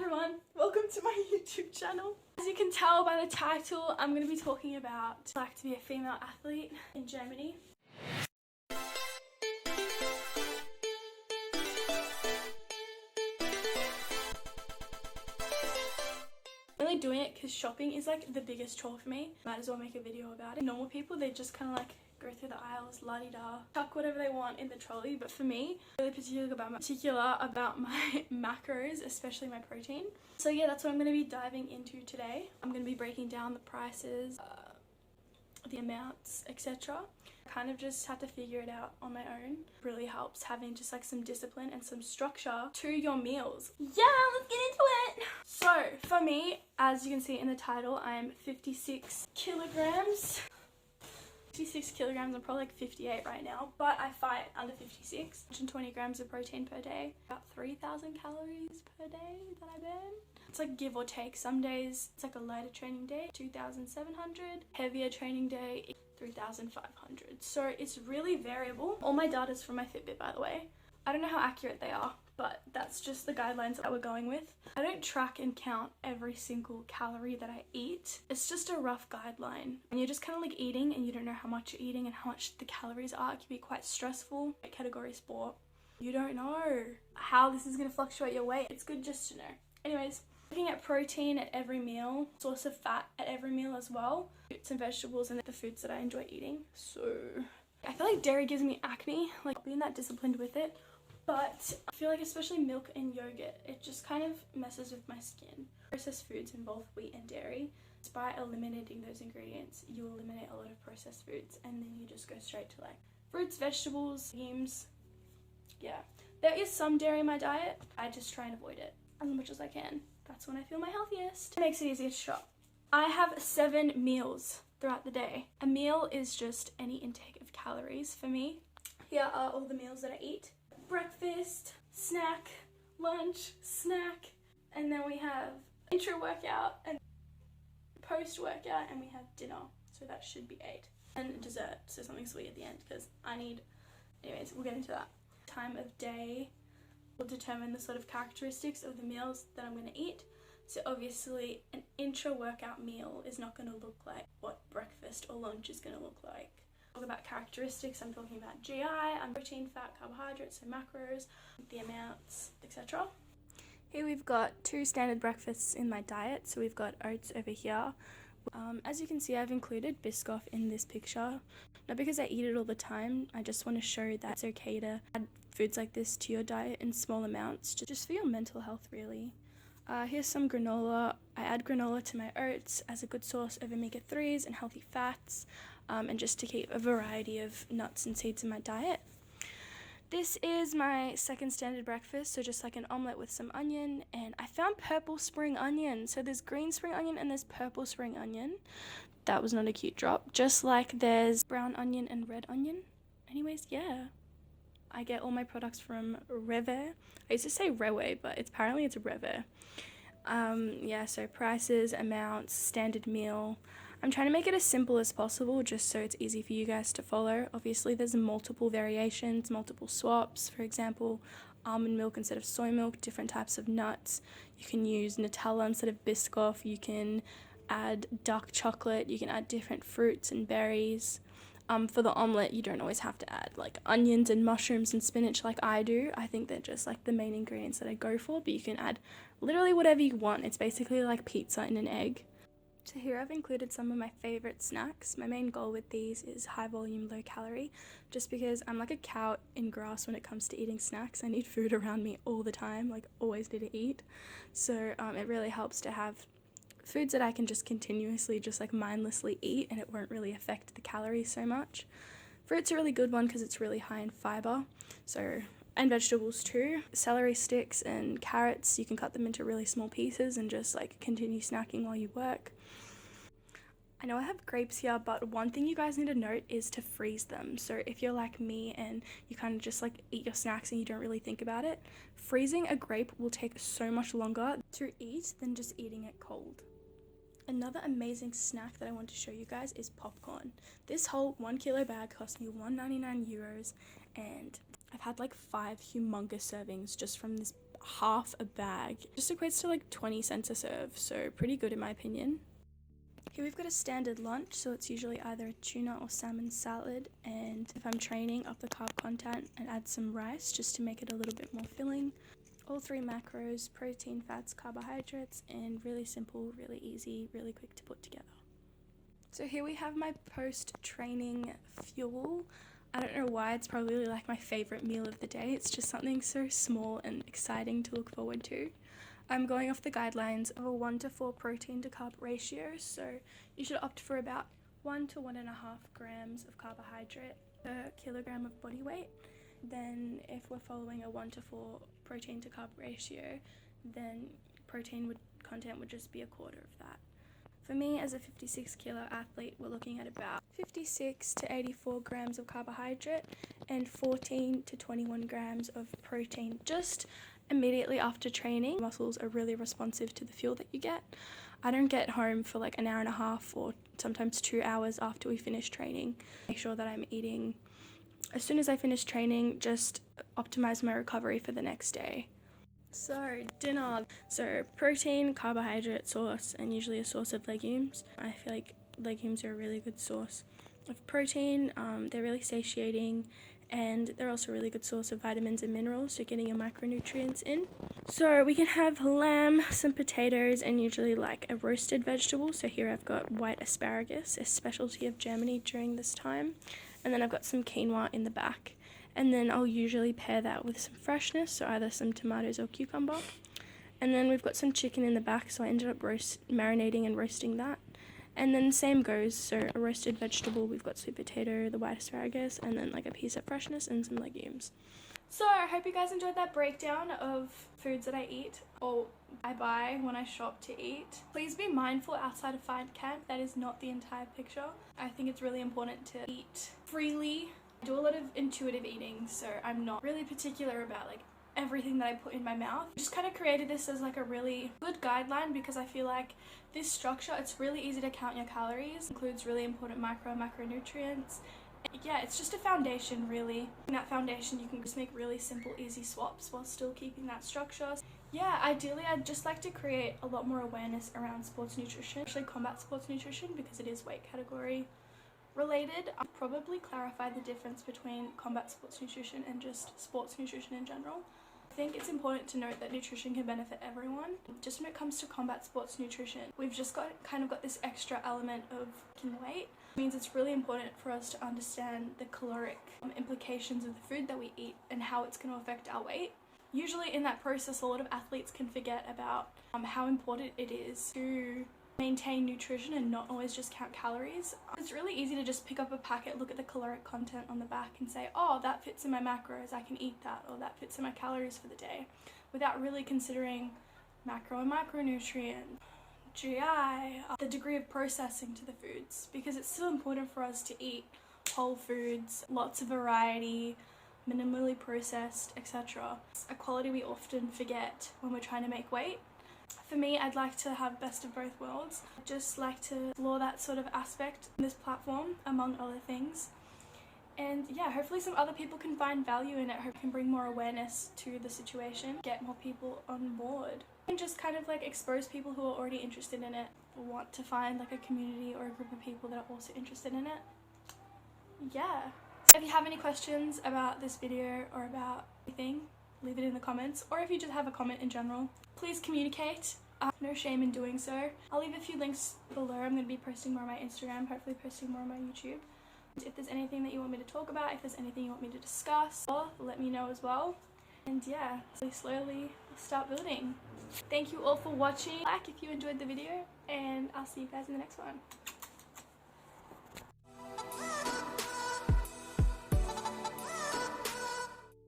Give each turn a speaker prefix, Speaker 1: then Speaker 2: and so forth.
Speaker 1: everyone, welcome to my YouTube channel. As you can tell by the title, I'm going to be talking about what it's like to be a female athlete in Germany. I'm only doing it because shopping is like the biggest chore for me. Might as well make a video about it. Normal people, they just kind of like go through the aisles, la-di-da, chuck whatever they want in the trolley. But for me, I'm really particular about my macros, especially my protein. So yeah, that's what I'm going to be diving into today. I'm going to be breaking down the prices, the amounts, etc. Kind of just had to figure it out on my own. Really helps having just like some discipline and some structure to your meals. Yeah, let's get into it. So for me, as you can see in the title, I'm 56 kilograms. 56 kilograms, I'm probably like 58 right now, but I fight under 56. 120 grams of protein per day, about 3,000 calories per day that I burn. It's like give or take. Some days it's like a lighter training day, 2,700, heavier training day, 3,500. So it's really variable. All my data's from my Fitbit, by the way. I don't know how accurate they are, but that's just the guidelines that we're going with. I don't track and count every single calorie that I eat. It's just a rough guideline. When you're just kind of like eating and you don't know how much you're eating and how much the calories are, it can be quite stressful. Category sport, you don't know how this is going to fluctuate your weight. It's good just to know. Anyways, looking at protein at every meal, source of fat at every meal as well, fruits and vegetables, and the foods that I enjoy eating. So I feel like dairy gives me acne, like being that disciplined with it. But I feel like especially milk and yogurt, it just kind of messes with my skin. Processed foods involve wheat and dairy. Just by eliminating those ingredients, you eliminate a lot of processed foods, and then you just go straight to like fruits, vegetables, legumes. Yeah, there is some dairy in my diet. I just try and avoid it as much as I can. That's when I feel my healthiest. It makes it easier to shop. I have 7 meals throughout the day. A meal is just any intake of calories for me. Here are all the meals that I eat. Breakfast, snack, lunch, snack, and then we have intra-workout and post-workout, and we have dinner, so that should be 8. And dessert, so something sweet at the end, because I need, anyways, we'll get into that. Time of day will determine the sort of characteristics of the meals that I'm going to eat. So obviously an intra-workout meal is not going to look like what breakfast or lunch is going to look like. About characteristics, I'm talking about GI, protein, fat, carbohydrates, so macros, the amounts, etc. Here we've got 2 standard breakfasts in my diet. So we've got oats over here. As you can see, I've included Biscoff in this picture, not because I eat it all the time. I just want to show that it's okay to add foods like this to your diet in small amounts, just for your mental health really. Here's some granola. I add granola to my oats as a good source of omega-3s and healthy fats, and just to keep a variety of nuts and seeds in my diet. This is my second standard breakfast, so just like an omelette with some onion, and I found purple spring onion. So there's green spring onion and there's purple spring onion. That was not a cute drop. Just like there's brown onion and red onion. Anyways, yeah. I get all my products from Rewe. I used to say Rewe, but apparently it's Rewe. Yeah, so prices, amounts, standard meal. I'm trying to make it as simple as possible just so it's easy for you guys to follow. Obviously, there's multiple variations, multiple swaps. For example, almond milk instead of soy milk, different types of nuts. You can use Nutella instead of Biscoff. You can add dark chocolate. You can add different fruits and berries. For the omelette, you don't always have to add like onions and mushrooms and spinach like I do. I think they're just like the main ingredients that I go for, but you can add literally whatever you want. It's basically like pizza in an egg. So here I've included some of my favorite snacks. My main goal with these is high volume, low calorie, just because I'm like a cow in grass when it comes to eating snacks. I need food around me all the time, like always need to eat. So it really helps to have foods that I can just continuously just like mindlessly eat, and it won't really affect the calories so much. Fruit's a really good one because it's really high in fiber, and vegetables too. Celery sticks and carrots, you can cut them into really small pieces and just like continue snacking while you work. I know I have grapes here, but one thing you guys need to note is to freeze them. So if you're like me and you kind of just like eat your snacks and you don't really think about it, freezing a grape will take so much longer to eat than just eating it cold. Another amazing snack that I want to show you guys is popcorn. This whole 1 kilo bag cost me €1.99, and I've had like 5 humongous servings just from this half a bag. Just equates to like 20 cents a serve, so pretty good in my opinion. Here we've got a standard lunch, so it's usually either a tuna or salmon salad, and if I'm training, up the carb content and add some rice just to make it a little bit more filling. All 3 macros: protein, fats, carbohydrates, and really simple, really easy, really quick to put together. So here we have my post-training fuel. I don't know why, it's probably like my favorite meal of the day. It's just something so small and exciting to look forward to. I'm going off the guidelines of a 1 to 4 protein to carb ratio, so you should opt for about 1 to 1.5 grams of carbohydrate per kilogram of body weight. Then if we're following a 1 to 4 protein to carb ratio, then protein content would just be a quarter of that. For me, as a 56 kilo athlete, we're looking at about 56 to 84 grams of carbohydrate and 14 to 21 grams of protein. Just immediately after training, muscles are really responsive to the fuel that you get. I don't get home for like an hour and a half or sometimes 2 hours after we finish training. Make sure that I'm eating as soon as I finish training, just optimize my recovery for the next day. So dinner, so protein, carbohydrate, sauce, and usually a source of legumes. I feel like legumes are a really good source of protein. They're really satiating, and they're also a really good source of vitamins and minerals, so getting your micronutrients in. So we can have lamb, some potatoes, and usually like a roasted vegetable. So here I've got white asparagus, a specialty of Germany during this time. And then I've got some quinoa in the back. And then I'll usually pair that with some freshness, so either some tomatoes or cucumber. And then we've got some chicken in the back, so I ended up marinating and roasting that. And then same goes, so a roasted vegetable, we've got sweet potato, the white asparagus, and then like a piece of freshness and some legumes. So I hope you guys enjoyed that breakdown of foods that I eat or I buy when I shop to eat. Please be mindful outside of fight camp. That is not the entire picture. I think it's really important to eat freely. I do a lot of intuitive eating, so I'm not really particular about like everything that I put in my mouth. I just kind of created this as like a really good guideline because I feel like this structure, it's really easy to count your calories. It includes really important macronutrients. Yeah, it's just a foundation really. In that foundation, you can just make really simple, easy swaps while still keeping that structure. Yeah, ideally, I'd just like to create a lot more awareness around sports nutrition, especially combat sports nutrition, because it is weight category related. I'll probably clarify the difference between combat sports nutrition and just sports nutrition in general. I think it's important to note that nutrition can benefit everyone. Just when it comes to combat sports nutrition, we've just got this extra element of weight. It means it's really important for us to understand the caloric implications of the food that we eat and how it's going to affect our weight. Usually in that process, a lot of athletes can forget about how important it is to maintain nutrition and not always just count calories. It's really easy to just pick up a packet, look at the caloric content on the back and say, oh, that fits in my macros, I can eat that, or that fits in my calories for the day, without really considering macro and micronutrient, GI, the degree of processing to the foods, because it's still important for us to eat whole foods, lots of variety, minimally processed, etc. It's a quality we often forget when we're trying to make weight. For me, I'd like to have best of both worlds. I'd just like to explore that sort of aspect in this platform, among other things. And yeah, hopefully some other people can find value in it. I hope I can bring more awareness to the situation, get more people on board, and just kind of like expose people who are already interested in it, or want to find like a community or a group of people that are also interested in it. Yeah. If you have any questions about this video or about anything, leave it in the comments, or if you just have a comment in general, please communicate. No shame in doing so. I'll leave a few links below. I'm going to be posting more on my Instagram, hopefully posting more on my YouTube. If there's anything that you want me to talk about, if there's anything you want me to discuss, let me know as well. And yeah, slowly start building. Thank you all for watching. Like if you enjoyed the video, and I'll see you guys in the next one.